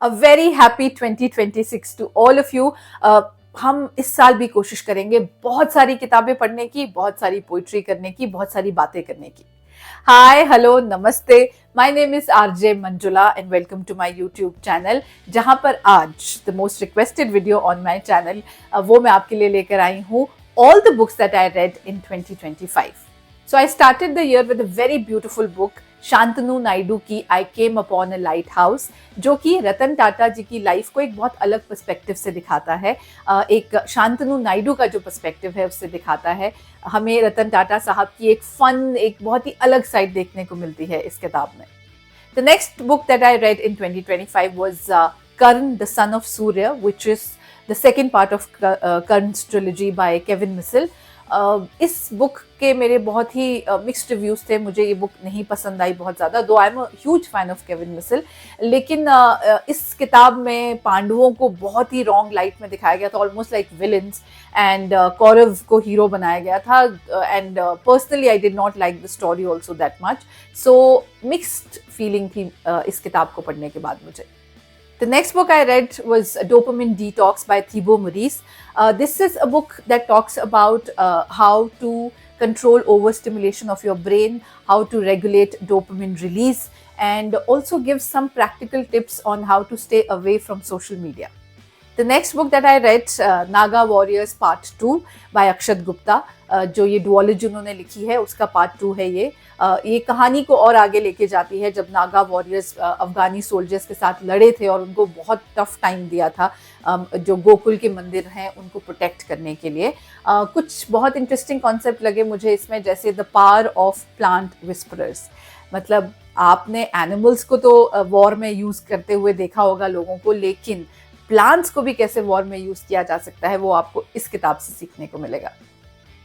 A very happy 2026 to all of you. हम इस साल भी कोशिश करेंगे बहुत सारी किताबें पढ़ने की, बहुत सारी पोइट्री करने की, बहुत सारी बातें करने की. हाय, हेलो, नमस्ते. My name is RJ Manjula and welcome to my YouTube channel, जहां पर आज the most requested video on my channel वो मैं आपके लिए लेकर आई हूँ, all the books that I read in 2025. So I started the year with a very beautiful book, Shantanu Naidu की I came upon a lighthouse, जो कि रतन टाटा जी की लाइफ को एक बहुत अलग पर्सपेक्टिव से दिखाता है. एक शांतनु नायडू का जो पर्सपेक्टिव है उससे दिखाता है. हमें रतन टाटा साहब की एक फन, एक बहुत ही अलग साइड देखने को मिलती है इस किताब में. The next book that I read in 2025 was Karn, the Son of Surya, which is the second part of Karn's trilogy by Kevin Missel. इस बुक के मेरे बहुत ही मिक्स्ड रिव्यूज थे. मुझे ये बुक नहीं पसंद आई बहुत ज़्यादा, दो I am a huge fan of Kevin Missal. लेकिन इस किताब में पांडवों को बहुत ही रॉन्ग लाइट में दिखाया गया था, almost like villains, and Kaurava को हीरो बनाया गया था. And personally I did not like the story also that much. So mixed feeling थी इस किताब को पढ़ने के बाद मुझे. The next book I read was Dopamine Detox by Thibaut Maurice. This is a book that talks about how to control overstimulation of your brain, how to regulate dopamine release, and also gives some practical tips on how to stay away from social media. The next book that I read, Naga Warriors Part 2 by Akshat Gupta, जो ये duology उन्होंने लिखी है उसका Part 2 है ये. ये कहानी को और आगे लेके जाती है जब नागा वॉरियर्स अफगानी सोल्जर्स के साथ लड़े थे और उनको बहुत टफ टाइम दिया था जो गोकुल के मंदिर हैं उनको प्रोटेक्ट करने के लिए. कुछ बहुत इंटरेस्टिंग कॉन्सेप्ट लगे मुझे इसमें, जैसे the power of plant whisperers. मतलब आपने एनिमल्स को तो वॉर में यूज़ करते हुए देखा होगा लोगों को, लेकिन प्लांट्स को भी कैसे वॉर में यूज़ किया जा सकता है वो आपको इस किताब से सीखने को मिलेगा.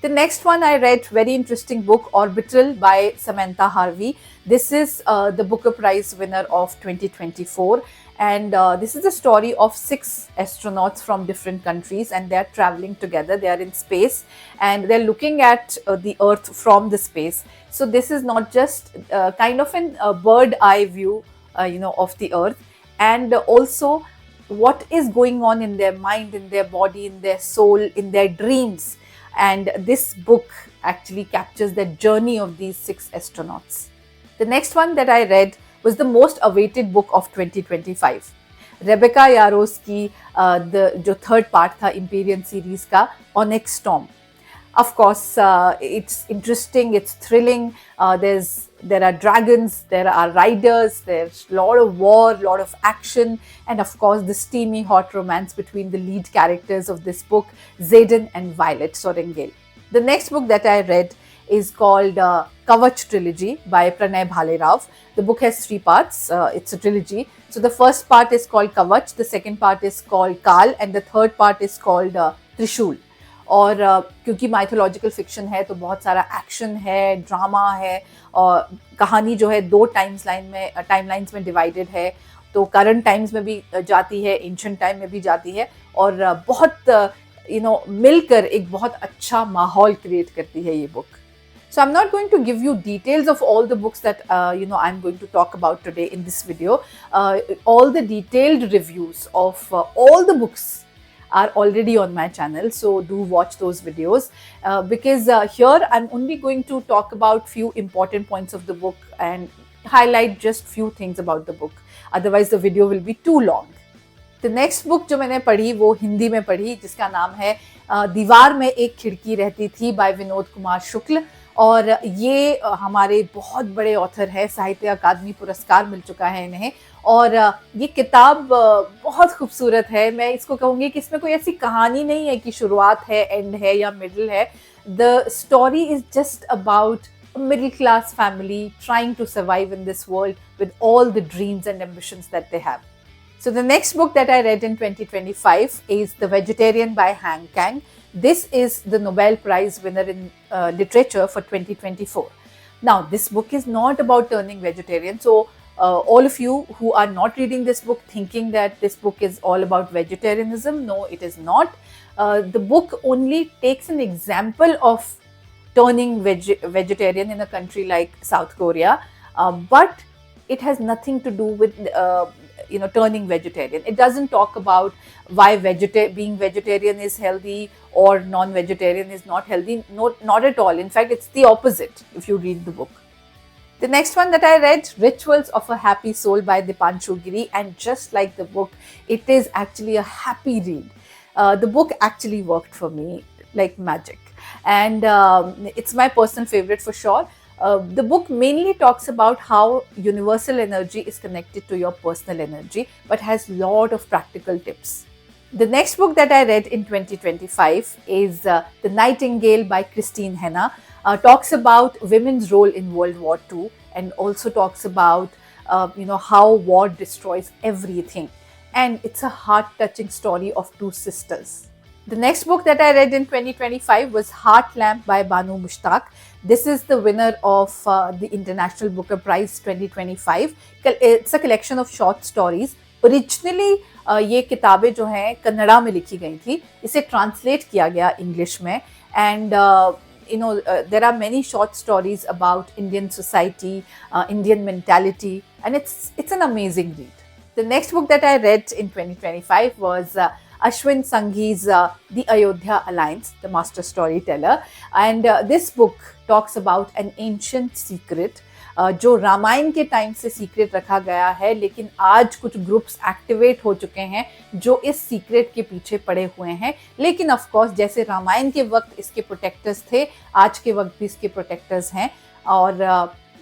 The next one I read, very interesting book, Orbital by Samantha Harvey. This is the Booker Prize winner of 2024, and this is the story of 6 astronauts from different countries, and they are traveling together. They are in space, and they're looking at the Earth from the space. So this is not just kind of a bird eye view, of the Earth, and also what is going on in their mind, in their body, in their soul, in their dreams. And this book actually captures the journey of these 6 astronauts. The next one that I read was the most awaited book of 2025. Rebecca Yarros की जो third part था Empyrean series का, Onyx Storm. Of course, it's interesting, it's thrilling. There are dragons, there are riders, there's a lot of war, a lot of action, and of course the steamy hot romance between the lead characters of this book, Xaden and Violet Sorengale. The next book that I read is called Kavach Trilogy by Pranay Bhalerao. The book has 3 parts. It's a trilogy. So the first part is called Kavach, the second part is called Kal, and the third part is called Trishul. और क्योंकि mythological fiction है तो बहुत सारा action है, drama है, और कहानी जो है 2 टाइमलाइंस में डिवाइडेड है. तो करंट टाइम्स में भी जाती है, एंशिएंट टाइम में भी जाती है, और बहुत मिलकर एक बहुत अच्छा माहौल क्रिएट करती है ये book. So I'm not going to give you details of all the books that I'm going to talk about today in this video. All the detailed reviews of all the books are already on my channel, so do watch those videos, because here I'm only going to talk about few important points of the book and highlight just few things about the book. Otherwise the video will be too long. The next book जो मैंने पढ़ी वो हिंदी में पढ़ी, जिसका नाम है दीवार में एक खिड़की रहती थी बाय विनोद कुमार शुक्ल. और ये हमारे बहुत बड़े ऑथर है, साहित्य अकादमी पुरस्कार मिल चुका है इन्हें. और ये किताब बहुत खूबसूरत है. मैं इसको कहूँगी कि इसमें कोई ऐसी कहानी नहीं है कि शुरुआत है, एंड है या मिडिल है. The story is just about a middle class family trying to survive in this world with all the dreams and ambitions that they have. So the next book that I read in 2025 is The Vegetarian by Han Kang. This is the Nobel Prize winner in literature for 2024. Now, this book is not about turning vegetarian. So, all of you who are not reading this book thinking that this book is all about vegetarianism, no, it is not. The book only takes an example of turning vegetarian in a country like South Korea, but it has nothing to do with turning vegetarian. It doesn't talk about why being vegetarian is healthy or non-vegetarian is not healthy. Not at all. In fact, it's the opposite if you read the book. The next one that I read, Rituals of a Happy Soul by Dipanshu Giri, and just like the book, it is actually a happy read. The book actually worked for me like magic, and it's my personal favorite for sure. The book mainly talks about how universal energy is connected to your personal energy, but has lot of practical tips. The next book that I read in 2025 is The Nightingale by Christine Henna. Talks about women's role in World War II, and also talks about how war destroys everything. And it's a heart-touching story of two sisters. The next book that I read in 2025 was Heart Lamp by Banu Mushtaq. This is the winner of the International Booker Prize 2025. It's a collection of short stories. Originally ये किताबें जो हैं कन्नड़ा में लिखी गई थी, इसे translate किया गया इंग्लिश में, and there are many short stories about Indian society, Indian mentality, and it's an amazing read. The next book that I read in 2025 was Ashwin Sanghi's The Ayodhya Alliance, The Master Storyteller, and this book talks about an ancient secret जो रामायण के time से secret रखा गया है, लेकिन आज कुछ groups activate हो चुके हैं जो इस सीक्रेट के पीछे पड़े हुए हैं. लेकिन ऑफ कोर्स जैसे रामायण के वक्त इसके प्रोटेक्टर्स थे, आज के वक्त भी इसके प्रोटेक्टर्स हैं, और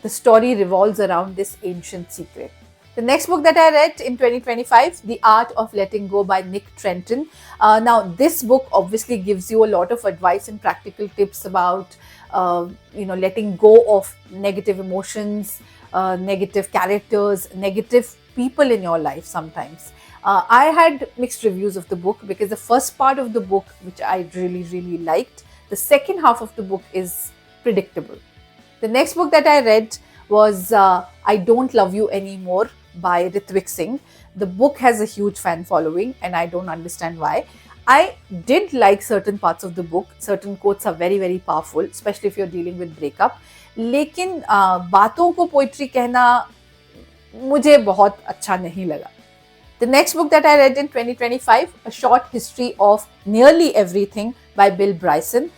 the story revolves around this ancient secret. The next book that I read in 2025, The Art of Letting Go by Nick Trenton. Now, this book obviously gives you a lot of advice and practical tips about, letting go of negative emotions, negative characters, negative people in your life sometimes. I had mixed reviews of the book because the first part of the book, which I really, really liked, the second half of the book is predictable. The next book that I read was I Don't Love You Anymore by Ritwik Singh. The book has a huge fan following and I don't understand why. I did like certain parts of the book. Certain quotes are very, very powerful, especially if you're dealing with breakup. लेकिन बातों को poetry कहना मुझे बहुत अच्छा नहीं लगा. The next book that I read in 2025, A Short History of Nearly Everything by Bill Bryson.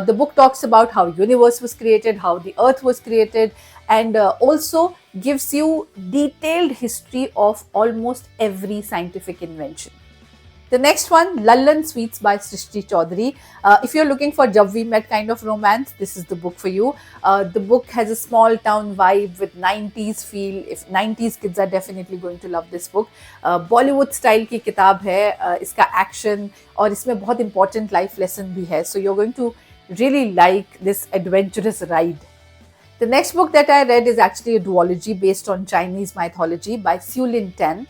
The book talks about how universe was created, how the earth was created, and also gives you detailed history of almost every scientific invention. The next one, Lallan Sweets by Srishti Chaudhary. If you're looking for Jab We Met kind of romance, this is the book for you. The book has a small town vibe with 90s feel. If 90s kids are definitely going to love this book. Bollywood style की किताब है, इसका action और इसमें बहुत important life lesson भी है. So you're going to really like this adventurous ride. The next book that I read is actually a duology based on Chinese mythology by Xiu Lin Ten.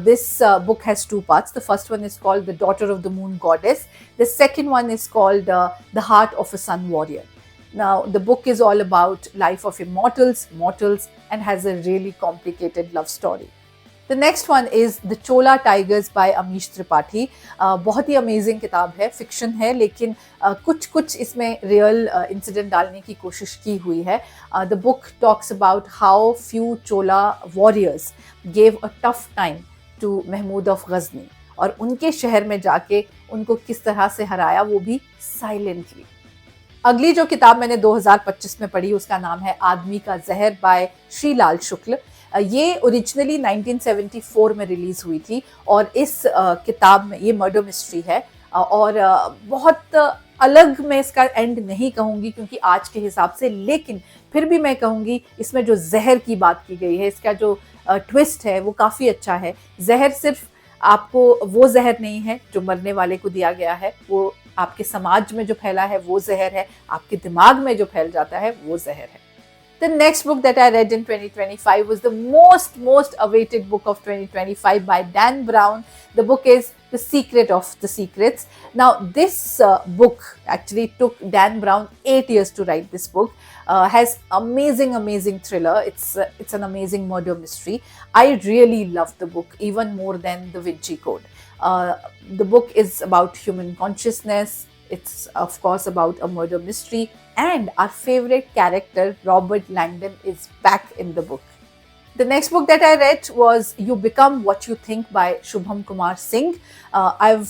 This book has two parts. The first one is called The Daughter of the Moon Goddess. The second one is called The Heart of a Sun Warrior. Now, the book is all about life of immortals, mortals, and has a really complicated love story. The next one is The Chola Tigers by Amish Tripathi. बहुत ही amazing किताब है, fiction है, लेकिन कुछ इसमें real incident डालने की कोशिश की हुई है. The book talks about how few Chola warriors gave a tough time to Mahmud of Ghazni और उनके शहर में जाके उनको किस तरह से हराया, वो भी साइलेंटली. अगली जो किताब मैंने 2025 में पढ़ी उसका नाम है आदमी का जहर बाय श्रीलाल शुक्ल. ये ओरिजिनली 1974 में रिलीज हुई थी और इस किताब में ये मर्डर मिस्ट्री है और बहुत अलग मैं इसका एंड नहीं कहूँगी क्योंकि आज के हिसाब से, लेकिन फिर भी मैं कहूँगी इसमें जो जहर की बात की गई है, इसका जो ट्विस्ट है वो काफ़ी अच्छा है. जहर सिर्फ आपको वो जहर नहीं है जो मरने वाले को दिया गया है, वो आपके समाज में जो फैला है वो जहर है, आपके दिमाग में जो फैल जाता है वो जहर है. The next book that I read in 2025 was the most awaited book of 2025 by Dan Brown. The book is The Secret of the Secrets. Now, this book actually took Dan Brown 8 years to write this book. Has amazing thriller. It's an amazing murder mystery. I really loved the book even more than Da Vinci Code. The book is about human consciousness. It's of course about a murder mystery, and our favorite character Robert Langdon is back in the book. The next book that I read was You Become What You Think by Shubham Kumar Singh. I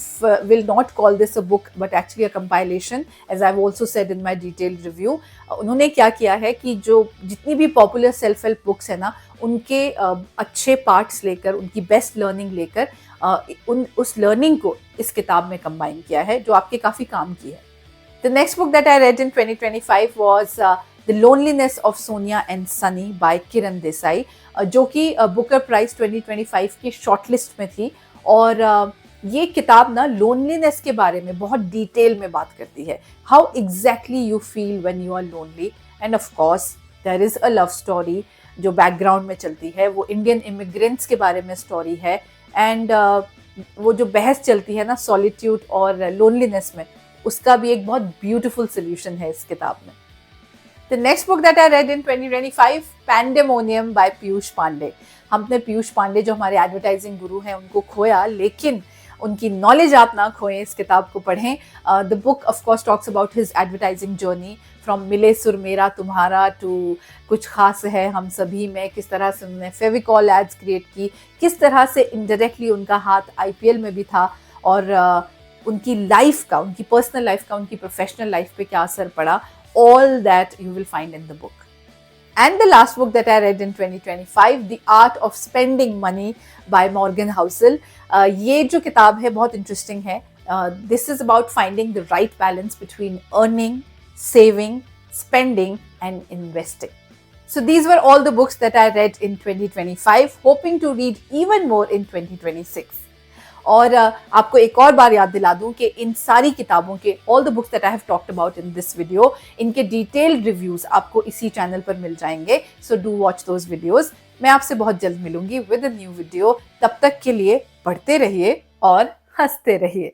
will not call this a book, but actually a compilation, as I've also said in my detailed review. उन्होंने क्या किया है कि जो जितनी भी popular self help books है ना, उनके अच्छे पार्ट्स लेकर, उनकी बेस्ट लर्निंग लेकर उस लर्निंग को इस किताब में कंबाइन किया है, जो आपके काफ़ी काम की है. The next book that I read in 2025 was The Loneliness of Sonia and Sunny by Kiran Desai, जो कि बुकर प्राइज 2025 की शॉर्टलिस्ट में थी. और ये किताब ना लोनलीनेस के बारे में बहुत डिटेल में बात करती है. How exactly you feel when you are lonely, and of course there is a love story जो बैकग्राउंड में चलती है. वो इंडियन इमिग्रेंट्स के बारे में स्टोरी है. एंड वो जो बहस चलती है ना सॉलिट्यूड और लोनलीनेस में, उसका भी एक बहुत ब्यूटीफुल सोल्यूशन है इस किताब में. The next book that I read in 2025, Pandemonium by Piyush Pandey. हमने पीयूष पांडे जो हमारे एडवर्टाइजिंग गुरु हैं उनको खोया, लेकिन उनकी नॉलेज आप ना खोएं, इस किताब को पढ़ें. The book of course talks about his advertising journey from मिले सुर मेरा तुम्हारा टू कुछ खास है हम सभी में. किस तरह से उन्होंने फेविकॉल एड्स क्रिएट की, किस तरह से इनडायरेक्टली उनका हाथ IPL में भी था, और उनकी लाइफ का, उनकी पर्सनल लाइफ का उनकी प्रोफेशनल लाइफ पे क्या असर पड़ा. All that you will find in the book. And the last book that I read in 2025, The Art of Spending Money by Morgan Housel. ये जो किताब है बहुत इंटरेस्टिंग है. This is about finding the right balance between earning, saving, spending and investing. So these were all the books that I read in 2025, hoping to read even more in 2026. और आपको एक और बार याद दिला दूं कि इन सारी किताबों के all the books that I have talked about in this video, इनके डिटेल्ड रिव्यूज आपको इसी चैनल पर मिल जाएंगे. So do watch those videos. मैं आपसे बहुत जल्द मिलूंगी विद अ न्यू वीडियो. तब तक के लिए पढ़ते रहिए और हंसते रहिए.